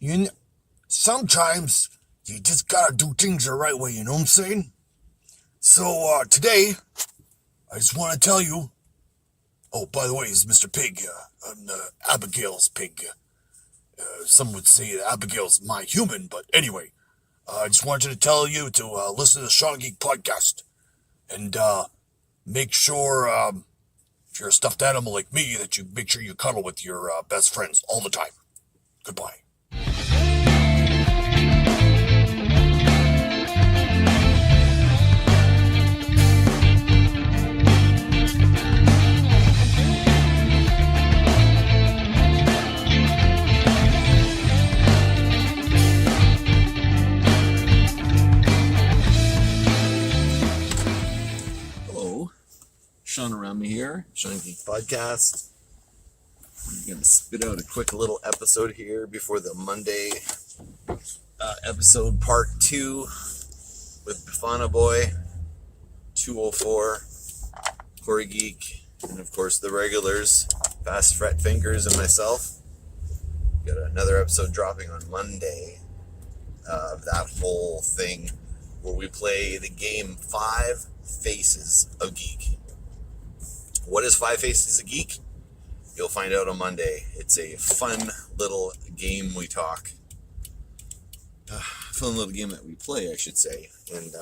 You kn- Sometimes you just gotta do things the right way, you know what I'm saying? So, today, I just want to tell you. Oh, by the way, it's Mr. Pig. I'm Abigail's pig. Some would say that Abigail's my human, but anyway, I just wanted to tell you to listen to the Sean Geek podcast and make sure, if you're a stuffed animal like me, that you make sure you cuddle with your best friends all the time. Goodbye. Hello, Seanorama here, Sean Geek Podcast. I'm going to spit out a quick little episode here before the Monday episode part 2 with Bifana Boy, 204, Corey Geek, and of course the regulars, Fast Fret Fingers and myself. Got another episode dropping on Monday of that whole thing where we play the game 5 Faces of Geek. What is 5 Faces of Geek? You'll find out on Monday. It's a fun little game we talk. Fun little game that we play, I should say. And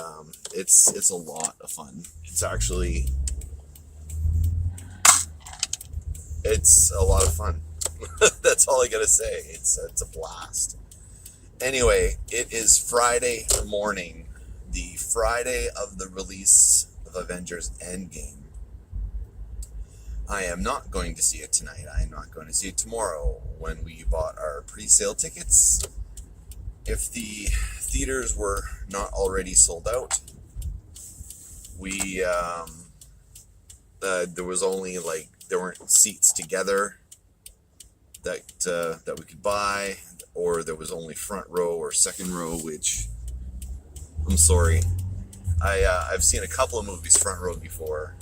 it's a lot of fun. It's a lot of fun. That's all I gotta say. It's a blast. Anyway, it is Friday morning, the Friday of the release of Avengers Endgame. I am not going to see it tonight. I am not going to see it tomorrow when we bought our pre-sale tickets. If the theaters were not already sold out, there was only there weren't seats together that we could buy, or there was only front row or second row, which I'm sorry. I've seen a couple of movies front row before,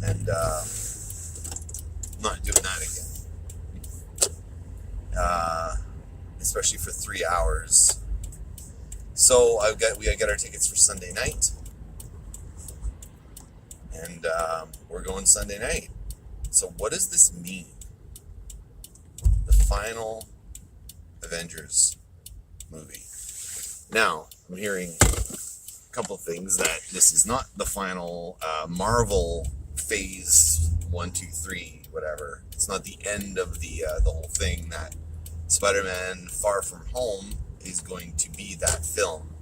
and I'm not doing that again. Especially for 3 hours. So we got our tickets for Sunday night, and we're going Sunday night. So what does this mean? The final Avengers movie. Now, I'm hearing a couple things that this is not the final Marvel phase 1, 2, 3, whatever. It's not the end of the whole thing. That Spider-Man Far From Home is going to be that film.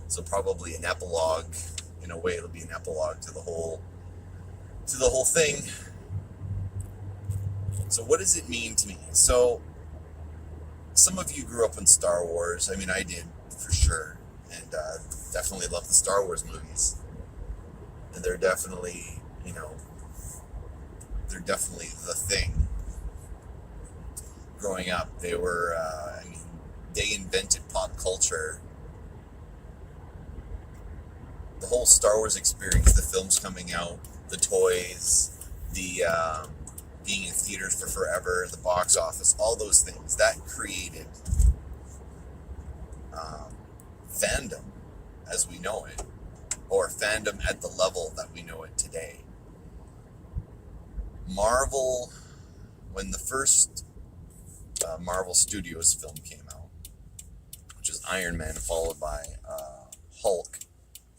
So probably an epilogue. In a way, it'll be an epilogue to the whole thing. So what does it mean to me? So some of you grew up on Star Wars. I mean, I did for sure, and definitely love the Star Wars movies. And they're definitely, the thing. Growing up, they were, they invented pop culture. The whole Star Wars experience, the films coming out, the toys, the being in theaters for forever, the box office, all those things, that created fandom as we know it, or fandom at the level that we know it today. Marvel, when the first Marvel Studios film came out, which is Iron Man, followed by Hulk,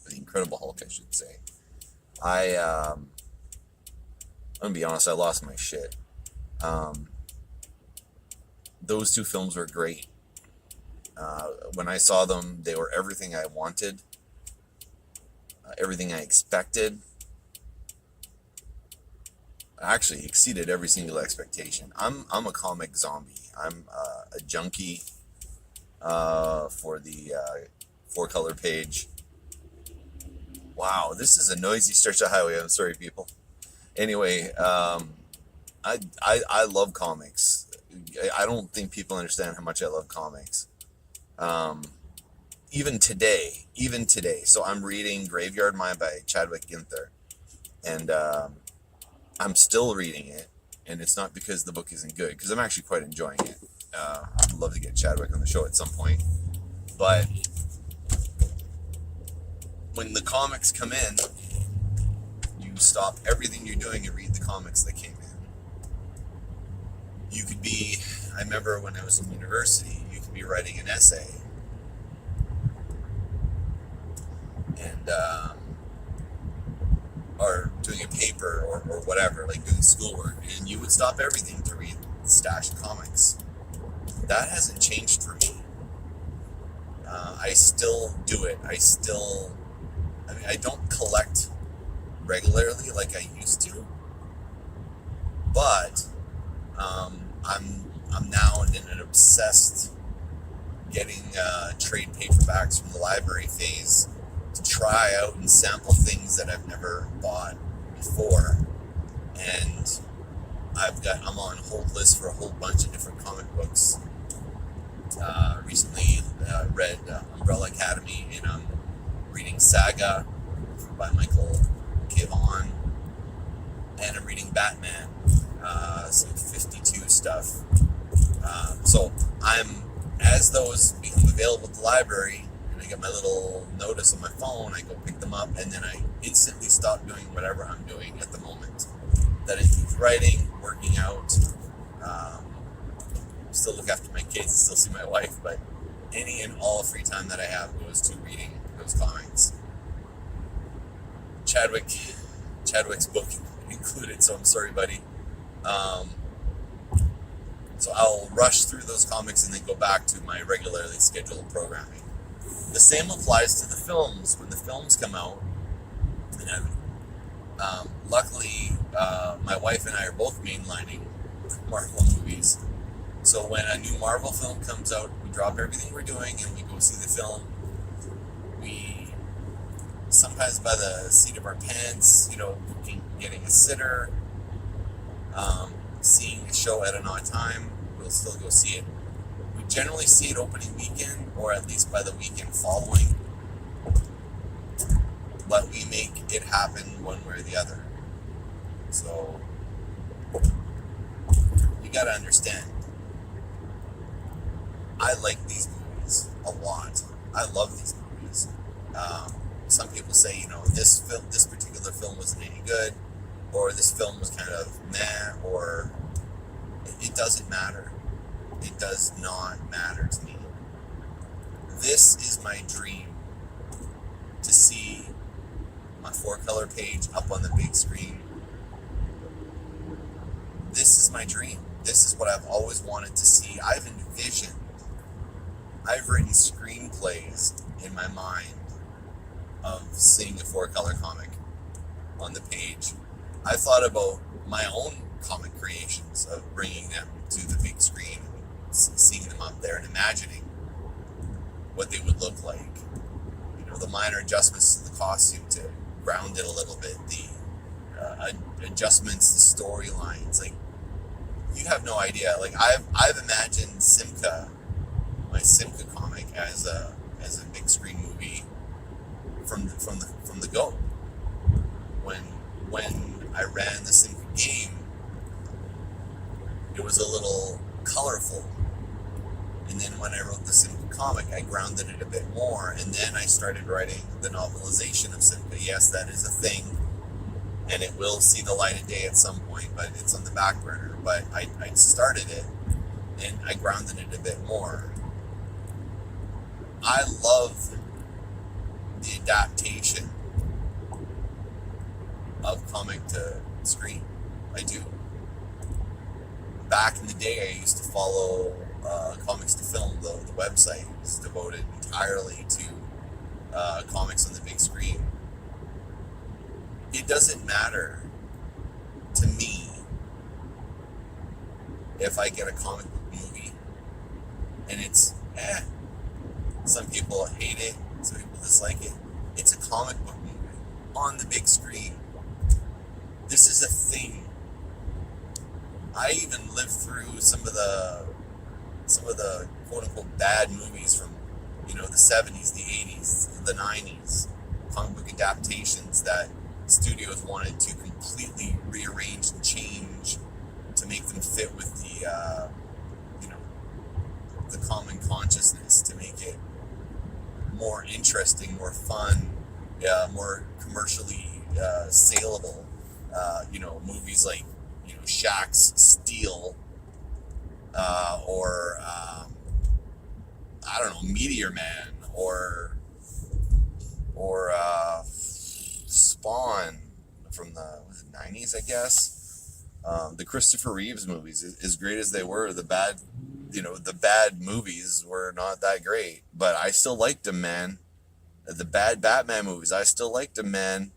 the Incredible Hulk, I should say. I'm gonna be honest, I lost my shit. Those two films were great. When I saw them, they were everything I wanted, everything I expected. Actually exceeded every single expectation. I'm a comic zombie. I'm a junkie for the 4-color page. Wow, this is a noisy stretch of highway. I'm sorry, people. Anyway, I love comics. I don't think people understand how much I love comics. Even today. So I'm reading Graveyard Mind by Chadwick Ginther, and I'm still reading it, and it's not because the book isn't good, because I'm actually quite enjoying it. I'd love to get Chadwick on the show at some point. But when the comics come in, you stop everything you're doing and read the comics that came in. You could be, I remember when I was in university, you could be writing an essay. And, or doing a paper or whatever, like doing schoolwork. And you would stop everything to read the stash of comics. That hasn't changed for me. I still do it. I don't collect regularly like I used to, but I'm now in an obsessed getting trade paperbacks from the library phase to try out and sample things that I've never bought before. And I'm on hold list for a whole bunch of different comic books. Recently read Umbrella Academy, and I'm reading Saga by Michael Kivon, and I'm reading Batman, some 52 stuff. So as those become available at the library, and I get my little notice on my phone, I go pick them up, and then I instantly stop doing whatever I'm doing at the moment. That includes writing, working out, still look after my kids, still see my wife, but any and all free time that I have goes to reading those comics. Chadwick's book included, so I'm sorry, buddy. So I'll rush through those comics and then go back to my regularly scheduled programming. The same applies to the films. When the films come out, and luckily my wife and I are both mainlining Marvel movies. So when a new Marvel film comes out, we drop everything we're doing and we go see the film. We sometimes by the seat of our pants, getting a sitter, seeing a show at an odd time, we'll still go see it. We generally see it opening weekend, or at least by the weekend following. But we make it happen one way or the other. So you gotta understand, I like these movies a lot. I love these movies. Some people say, this particular film wasn't any good, or this film was kind of meh, or it doesn't matter. It does not matter to me. This is my dream, to see my 4-color page up on the big screen. This is my dream. This is what I've always wanted to see. I've written screenplays in my mind of seeing a 4-color comic on the page. I thought about my own comic creations, of bringing them to the big screen, seeing them up there and imagining what they would look like. The minor adjustments to the costume to ground it a little bit, the adjustments to storylines. Like, you have no idea. Like, I've imagined my Simca comic as a big screen movie from the go. When I ran the Simca game, it was a little colorful. And then when I wrote the Simca comic, I grounded it a bit more, and then I started writing the novelization of Simca. Yes, that is a thing, and it will see the light of day at some point, but it's on the back burner. But I started it, and I grounded it a bit more. I love the adaptation of comic to screen. I do. Back in the day, I used to follow Comics to Film, the website is devoted entirely to comics on the big screen. It doesn't matter to me if I get a comic book movie and it's some people hate it, some people dislike it. It's a comic book movie on the big screen. This is a thing. I even lived through some of the quote unquote bad movies from the 70s, the 80s, the 90s, comic book adaptations that studios wanted to completely rearrange and change to make them fit with the more interesting, more fun, more commercially saleable. Movies like Shaq's Steel, or I don't know, Meteor Man, or Spawn from the 90s, I guess. The Christopher Reeves movies, as great as they were, the bad movies were not that great, but I still liked them, man. The bad Batman movies, I still liked them, man.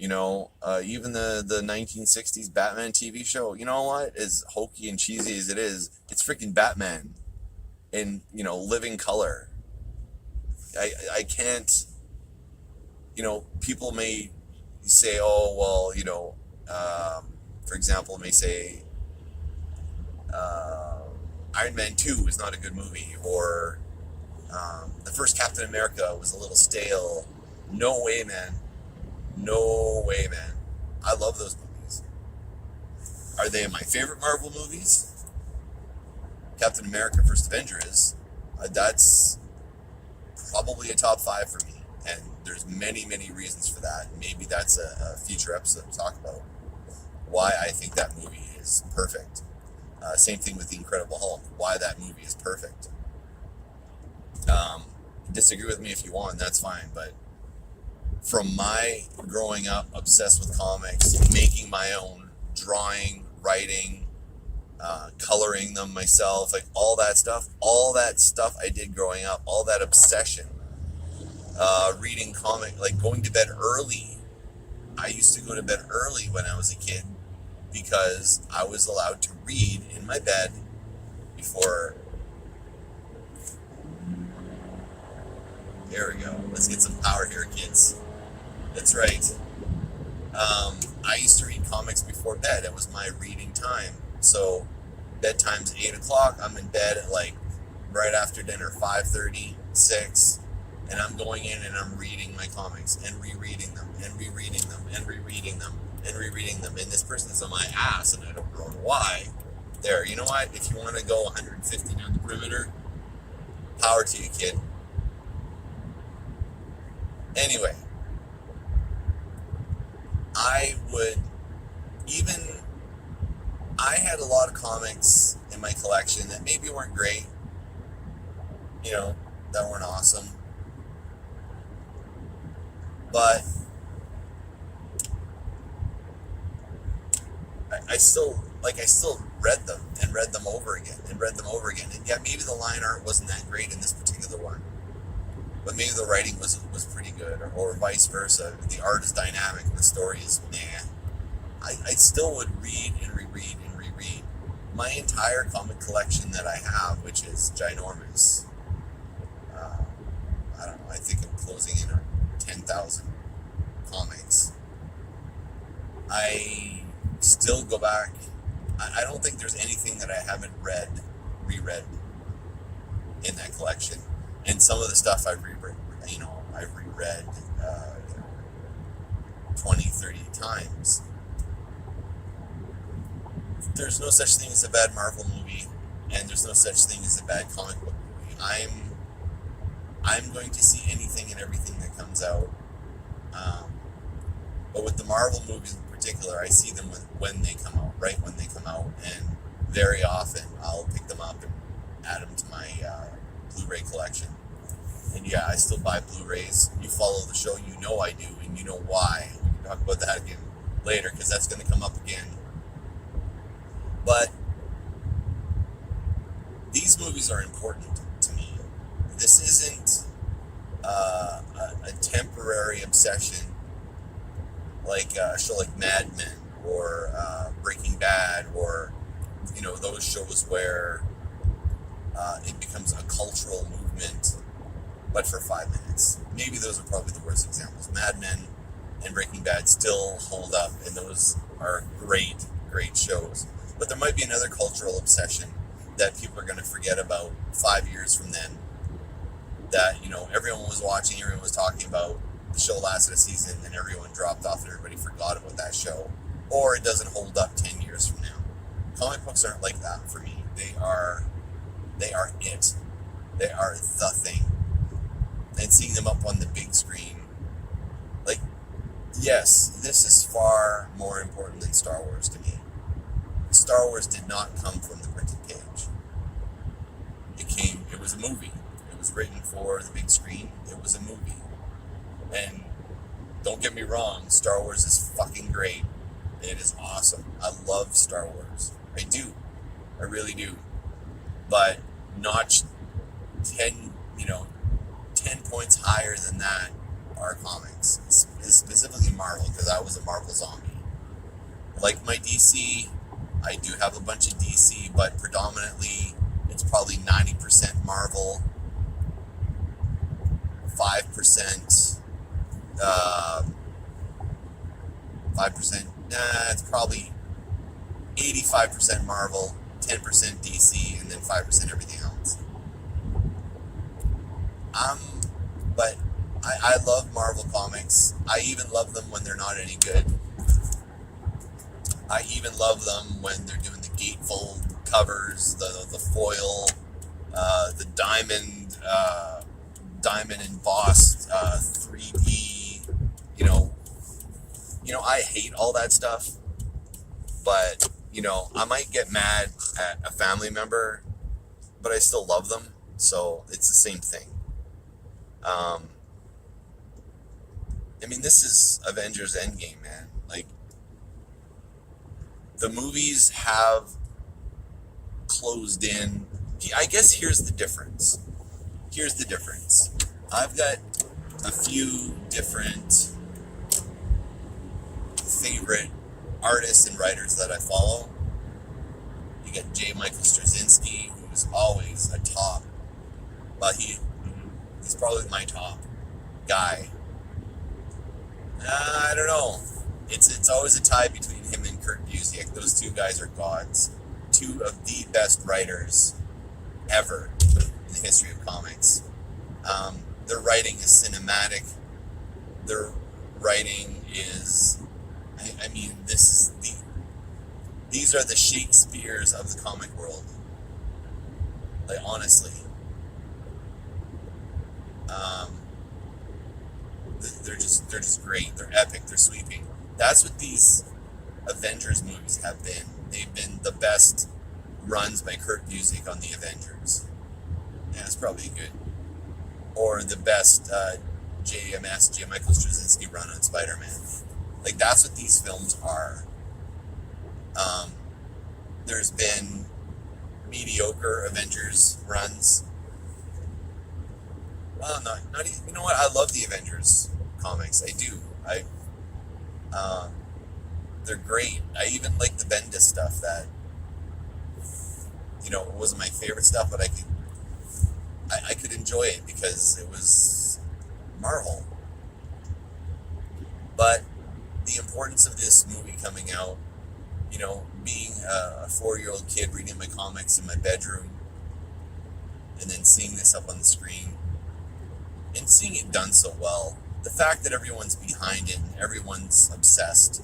Even the 1960s Batman TV show, you know what? As hokey and cheesy as it is, it's freaking Batman in, living color. I can't, people may say, oh, well, for example, may say, Iron Man 2 is not a good movie, or the first Captain America was a little stale. No way, man. No way, man. I love those movies. Are they my favorite Marvel movies? Captain America First Avenger is. That's probably a top 5 for me. And there's many, many reasons for that. Maybe that's a future episode to talk about why I think that movie is perfect. Same thing with The Incredible Hulk. Why that movie is perfect. Disagree with me if you want, that's fine. But from my growing up obsessed with comics, making my own, drawing, writing, coloring them myself, like all that stuff I did growing up, all that obsession, reading comic, like going to bed early. I used to go to bed early when I was a kid because I was allowed to read in my bed before. There we go. Let's get some power here, kids. That's right. I used to read comics before bed. It was my reading time. So bedtime's 8 o'clock. I'm in bed at right after dinner, 5:30, 6. And I'm going in and I'm reading my comics and rereading them and rereading them and rereading them and rereading them. And this person's on my ass and I don't know why. There, you know what? If you want to go 150 down the perimeter, power to you, kid. Anyway, I had a lot of comics in my collection that maybe weren't great, that weren't awesome, but I still read them and read them over again and read them over again. And yeah, maybe the line art wasn't that great in this particular one, but maybe the writing was pretty good, or vice versa. The art is dynamic, the story is meh. I still would read and reread and reread. My entire comic collection that I have, which is ginormous, I don't know, I think I'm closing in on 10,000 comics. I still go back. I don't think there's anything that I haven't reread in that collection. And some of the stuff I've reread 20, 30 times. There's no such thing as a bad Marvel movie, and there's no such thing as a bad comic book movie. I'm going to see anything and everything that comes out. But with the Marvel movies in particular, I see them when they come out, right when they come out, and very often I'll pick them up and add them to my Blu-ray collection. And yeah, I still buy Blu-rays. You follow the show, you know I do, and you know why. We can talk about that again later, because that's going to come up again. But these movies are important to me. This isn't a temporary obsession like a show like Mad Men or Breaking Bad, or those shows where it becomes a cultural movement, but for 5 minutes. Maybe those are probably the worst examples. Mad Men and Breaking Bad still hold up, and those are great, great shows. But there might be another cultural obsession that people are going to forget about 5 years from then, that everyone was watching, everyone was talking about. The show lasted a season, and everyone dropped off and everybody forgot about that show, or it doesn't hold up 10 years from now. Comic books aren't like that for me. They are it. They are the thing. and seeing them up on the big screen, like, yes, this is far more important than Star Wars to me. Star Wars did not come from the printed page. It was a movie. It was written for the big screen. It was a movie. And don't get me wrong, Star Wars is fucking great. It is awesome. I love Star Wars. I do. I really do. But notch 10 points higher than that are comics. Specifically Marvel, because I was a Marvel zombie. Like my DC, I do have a bunch of DC, but predominantly it's probably 90% Marvel, 5%, 5%, it's probably 85% Marvel, 10% DC, and then 5% everything else. But I love Marvel comics. I even love them when they're not any good. I even love them when they're doing the gatefold covers, the foil, the diamond embossed 3D. I hate all that stuff, but I might get mad at a family member, but I still love them, so it's the same thing. This is Avengers Endgame, man. Like, the movies have closed in. I guess here's the difference. I've got a few different favorite artists and writers that I follow. You got J. Michael Straczynski, who's always a top. Well, he's probably my top guy. I don't know. It's always a tie between him and Kurt Busiek. Those two guys are gods. Two of the best writers ever in the history of comics. Their writing is cinematic. Their writing is, these are the Shakespeares of the comic world. Like, honestly. They're just great. They're epic. They're sweeping. That's what these Avengers movies have been. They've been the best runs by Kurt Busiek on the Avengers. Yeah, it's probably good. Or the best J. Michael Straczynski run on Spider-Man. Like, that's what these films are. There's been mediocre Avengers runs. Well, not even, you know what? I love the Avengers comics. I do. They're great. I even like the Bendis stuff that, it wasn't my favorite stuff, but I could enjoy it because it was Marvel. But the importance of this movie coming out, being a 4-year-old kid reading my comics in my bedroom and then seeing this up on the screen and seeing it done so well, the fact that everyone's behind it and everyone's obsessed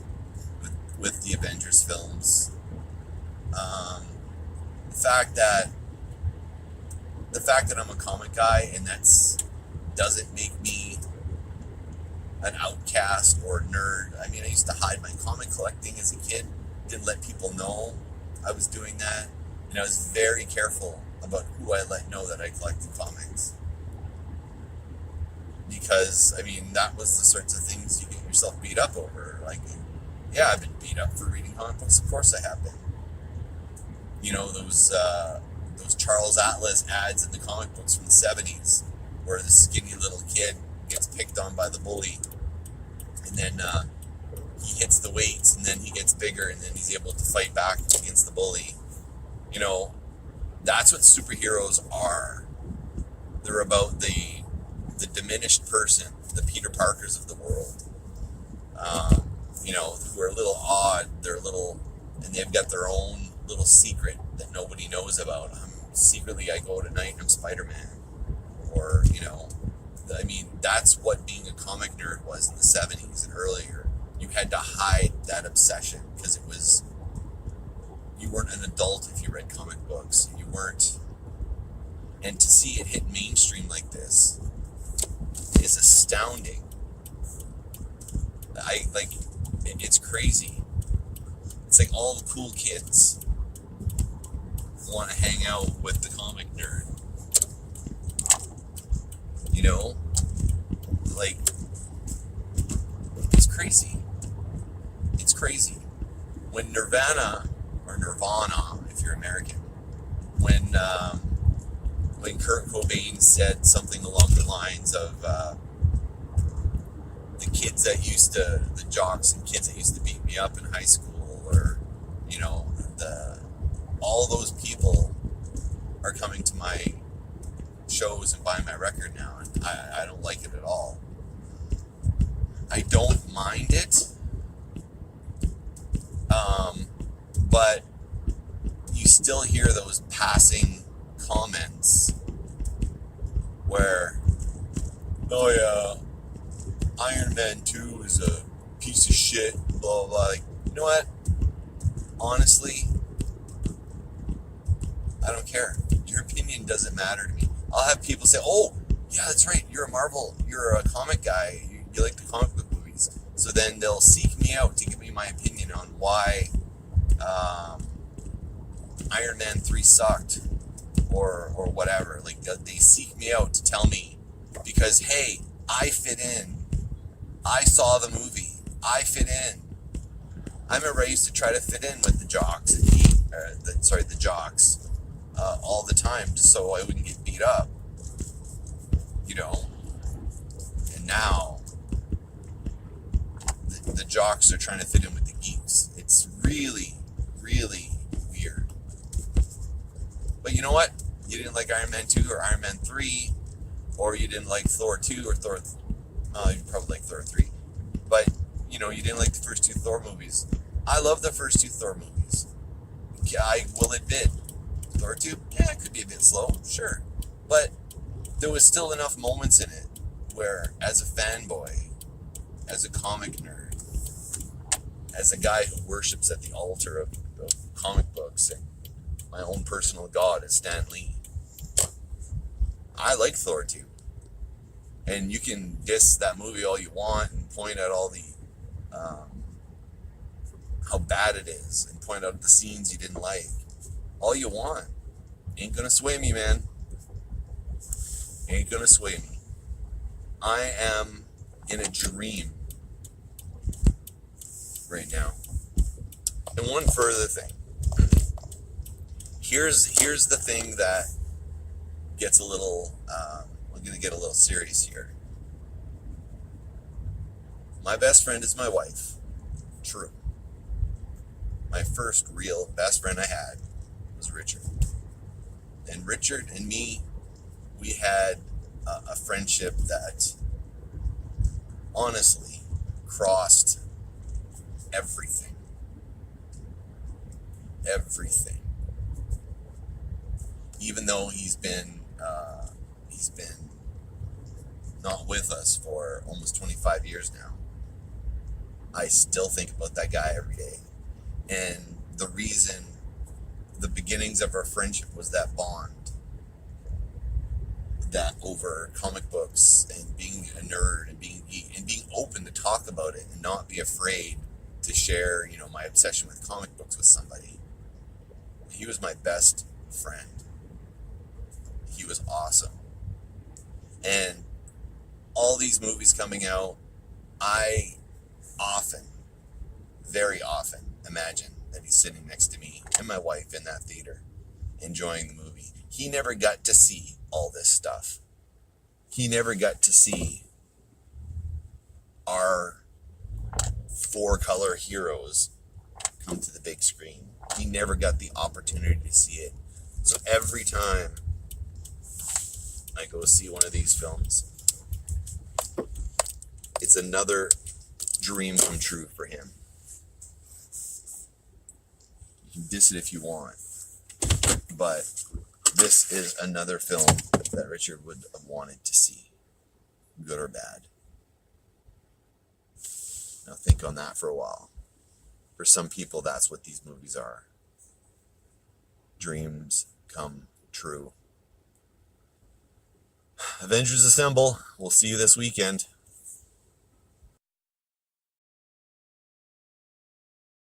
with the Avengers films, the fact that I'm a comic guy and doesn't make me an outcast or nerd. I used to hide my comic collecting as a kid, didn't let people know I was doing that, and I was very careful about who I let know that I collected comics. Because, that was the sorts of things you get yourself beat up over. Like, yeah, I've been beat up for reading comic books. Of course I have been. Those Charles Atlas ads in the comic books from the 70s where the skinny little kid gets picked on by the bully. And then he hits the weights, and then he gets bigger, and then he's able to fight back against the bully. That's what superheroes are. They're about the diminished person, the Peter Parkers of the world, who are a little odd, and they've got their own little secret that nobody knows about. Secretly, I go out at night and I'm Spider-Man. Or, that's what being a comic nerd was in the 70s and earlier. You had to hide that obsession because you weren't an adult if you read comic books. You weren't. And to see it hit mainstream like this, is astounding. It's crazy. It's like all the cool kids want to hang out with the comic nerd. You know? Like, it's crazy. It's crazy. When Nirvana, if you're American, when Kurt Cobain said something along the lines of the jocks and kids that used to beat me up in high school, or, you know, all those people are coming to my shows and buying my record now, and I don't like it at all. I don't mind it, but you still hear those passing comments where, oh yeah, Iron Man 2 is a piece of shit, blah, blah, blah. Like, you know what? Honestly, I don't care. Your opinion doesn't matter to me. I'll have people say, oh, yeah, that's right, you're a comic guy, you like the comic book movies. So then they'll seek me out to give me my opinion on why Iron Man 3 sucked, or whatever. Like, they seek me out to tell me, because, hey, I fit in. I saw the movie. I fit in. I remember I used to try to fit in with the jocks all the time, just so I wouldn't get beat up. You know? And now, the jocks are trying to fit in with the geeks. It's really, really weird. But you know what? You didn't like Iron Man 2 or Iron Man 3, or you didn't like Thor 2 or Thor... you probably like Thor 3. But, you know, you didn't like the first 2 Thor movies. I love the first 2 Thor movies. I will admit, Thor 2, yeah, it could be a bit slow, sure. But there was still enough moments in it where, as a fanboy, as a comic nerd, as a guy who worships at the altar of comic books and my own personal god is Stan Lee, I like Thor 2. And you can diss that movie all you want and point out all the how bad it is and point out the scenes you didn't like. All you want. Ain't gonna sway me, man. Ain't gonna sway me. I am in a dream right now. And one further thing. Here's the thing that gets a little... we're going to get a little serious here. My best friend is my wife. True. My first real best friend I had was Richard. And Richard and me, we had a friendship that honestly crossed everything. Everything. Even though he's been not with us for almost 25 years now, I still think about that guy every day. And the reason, the beginnings of our friendship was that bond, that over comic books and being a nerd and being open to talk about it and not be afraid to share, you know, my obsession with comic books with somebody. He was my best friend. He was awesome. And all these movies coming out, I often, very often, imagine that he's sitting next to me and my wife in that theater, enjoying the movie. He never got to see all this stuff. He never got to see our 4-color heroes come to the big screen. He never got the opportunity to see it. So every time I go see one of these films, it's another dream come true for him. You can diss it if you want, but this is another film that Richard would have wanted to see, good or bad. Now think on that for a while. For some people, that's what these movies are. Dreams come true. Avengers Assemble. We'll see you this weekend.